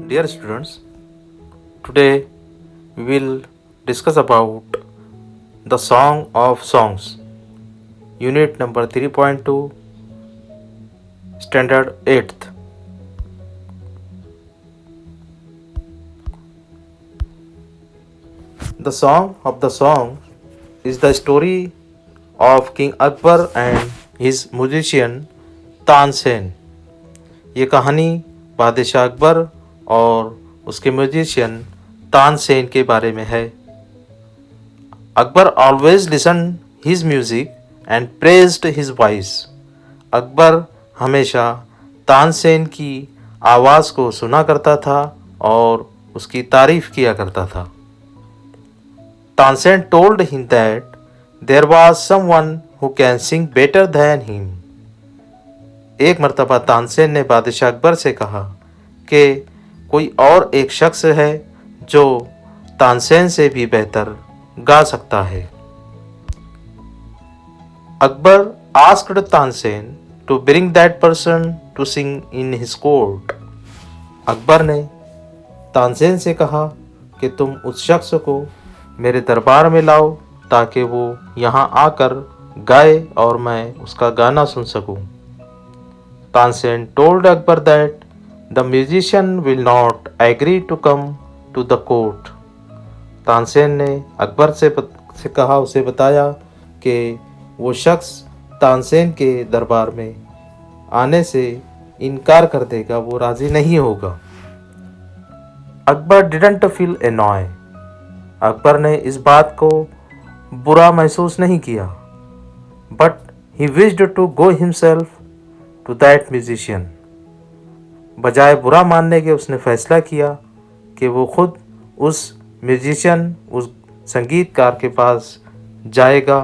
Dear students, today we will discuss about the Song of Songs, unit number 3.2, standard 8th. The Song of the Song is the story of King Akbar and his musician Tansen. ये कहानी बादशाह अकबर और उसके musician Tansen के बारे में है. Akbar always listen his music and praised his voice. Akbar हमेशा तानसेन की आवाज़ को सुना करता था और उसकी तारीफ किया करता था. Tansen told him that there was someone who can sing better than him. एक मर्तबा तानसेन ने बादशाह अकबर से कहा कि कोई और एक शख्स है जो तानसेन से भी बेहतर गा सकता है. Akbar asked Tansen to bring that person to sing in his court. Akbar ने तानसेन से कहा कि तुम उस शख्स को मेरे दरबार में लाओ ताकि वो यहाँ आकर गाए और मैं उसका गाना सुन सकूं. Tansen told Akbar that the musician will not agree to come to the court. Tansen ने अकबर से कहा, उसे बताया कि वो शख्स तानसेन के दरबार में आने से इनकार कर देगा, वो राज़ी नहीं होगा. Akbar didn't feel annoy. Akbar ने इस बात को बुरा महसूस नहीं किया. But he wished to go himself to that musician. बजाय बुरा मानने के उसने फैसला किया कि वो खुद उस म्यूजिशियन, उस संगीतकार के पास जाएगा.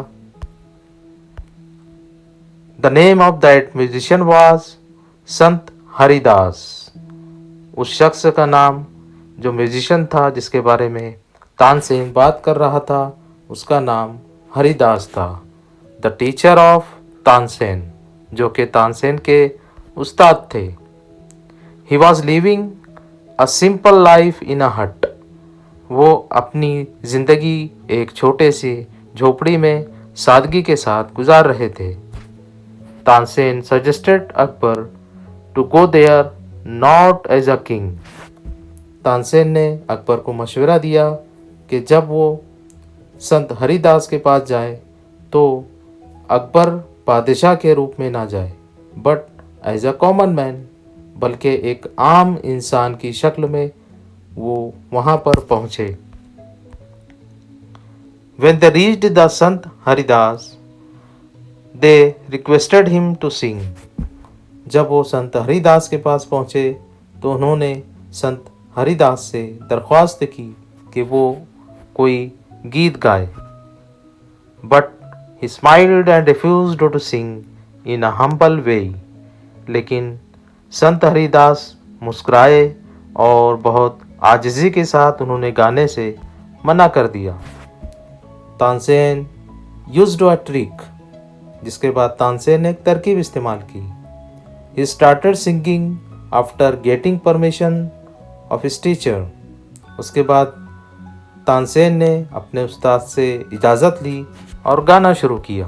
The name of that musician was संत हरिदास. उस शख्स का नाम, जो म्यूजिशियन था जिसके बारे में तानसेन बात कर रहा था, उसका नाम हरिदास था. द टीचर ऑफ तानसेन, जो कि तानसेन के उस्ताद थे. He was living a simple life in a hut. वो अपनी ज़िंदगी एक छोटे सी झोपड़ी में सादगी के साथ गुजार रहे थे. Tansen suggested Akbar to go there not as a king. Tansen ने अकबर को मशवरा दिया कि जब वो संत हरिदास के पास जाए तो अकबर बादशाह के रूप में ना जाए, but as a common man, बल्कि एक आम इंसान की शक्ल में वो वहाँ पर पहुँचे. When they reached the Sant Haridas, they requested him to sing. जब वो संत हरिदास के पास पहुँचे तो उन्होंने संत हरिदास से दरख्वास्त की कि वो कोई गीत गाए. But he smiled and refused to sing in a humble way. लेकिन संत हरिदास मुस्कुराए और बहुत आजिज़ी के साथ उन्होंने गाने से मना कर दिया. Tansen used a trick. जिसके बाद तानसेन ने एक तरकीब इस्तेमाल की. He started singing after getting permission of his teacher. उसके बाद तानसेन ने अपने उस्ताद से इजाज़त ली और गाना शुरू किया.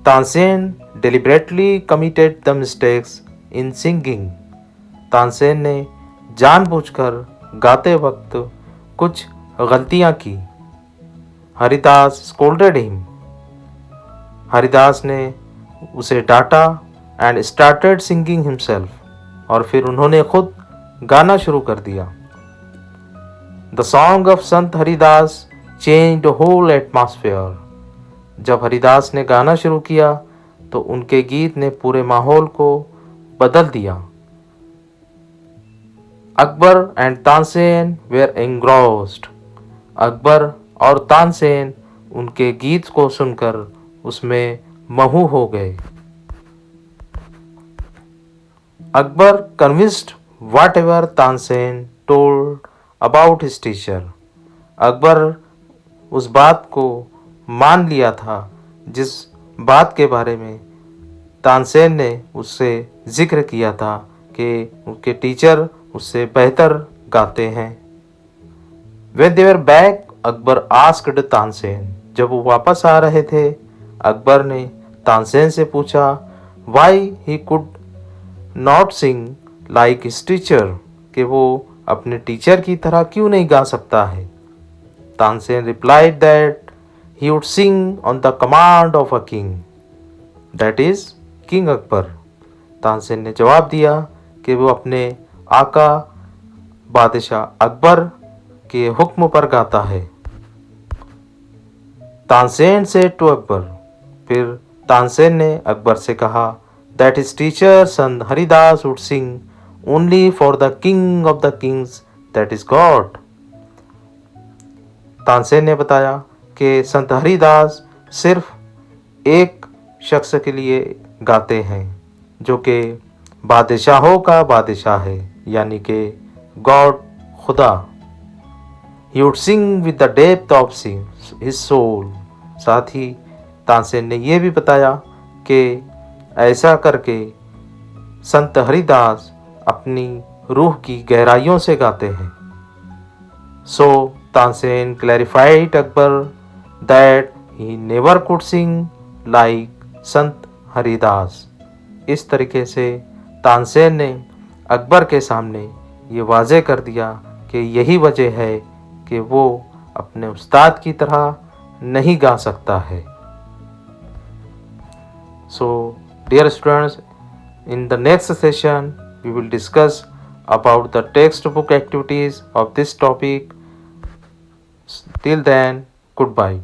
Tansen deliberately committed the mistakes in singing. Tansen ने जानबूझकर गाते वक्त कुछ गलतियां की. Haridas scolded him. हरिदास ने उसे डांटा एंड स्टार्टेड सिंगिंग हिमसेल्फ. और फिर उन्होंने खुद गाना शुरू कर दिया. The song of Sant Haridas changed whole atmosphere. जब हरिदास ने गाना शुरू किया तो उनके गीत ने पूरे माहौल को बदल दिया. Akbar and Tansen were engrossed. Akbar और तानसेन उनके गीत को सुनकर उसमें महू हो गए. Akbar convinced what ever Tansen told about his teacher. Akbar उस बात को मान लिया था जिस बात के बारे में तानसेन ने उससे जिक्र किया था कि उनके टीचर उससे बेहतर गाते हैं। When they were back, Akbar asked Tansen, जब वो वापस आ रहे थे अकबर ने तानसेन से पूछा why he could not sing like his teacher, कि वो अपने टीचर की तरह क्यों नहीं गा सकता है। Tansen replied that he would sing on the command of a king, that is king Akbar. Tansen ने जवाब दिया कि वो अपने आका बादशाह अकबर के हुक्म पर गाता है। तानसेन से टू अकबर, फिर तानसेन ने अकबर से कहा that his teacher Sant Haridas would Singh only for the king of the Kings, that is God. Tansen ने बताया कि संत हरिदास सिर्फ एक शख्स के लिए गाते हैं जो कि बादशाहों का बादशाह है, यानी कि गॉड, खुदा। He would sing with the depth of his soul. साथ ही तानसेन ने यह भी बताया कि ऐसा करके संत हरिदास अपनी रूह की गहराइयों से गाते हैं। So Tansen clarified Akbar that he never could sing like Sant Haridas. इस तरीके से तानसेन ने अकबर के सामने ये वाज़े कर दिया कि यही वजह है कि वो अपने उस्ताद की तरह नहीं गा सकता है। So dear students, in the next session we will discuss about the textbook activities of this topic. Till then, goodbye.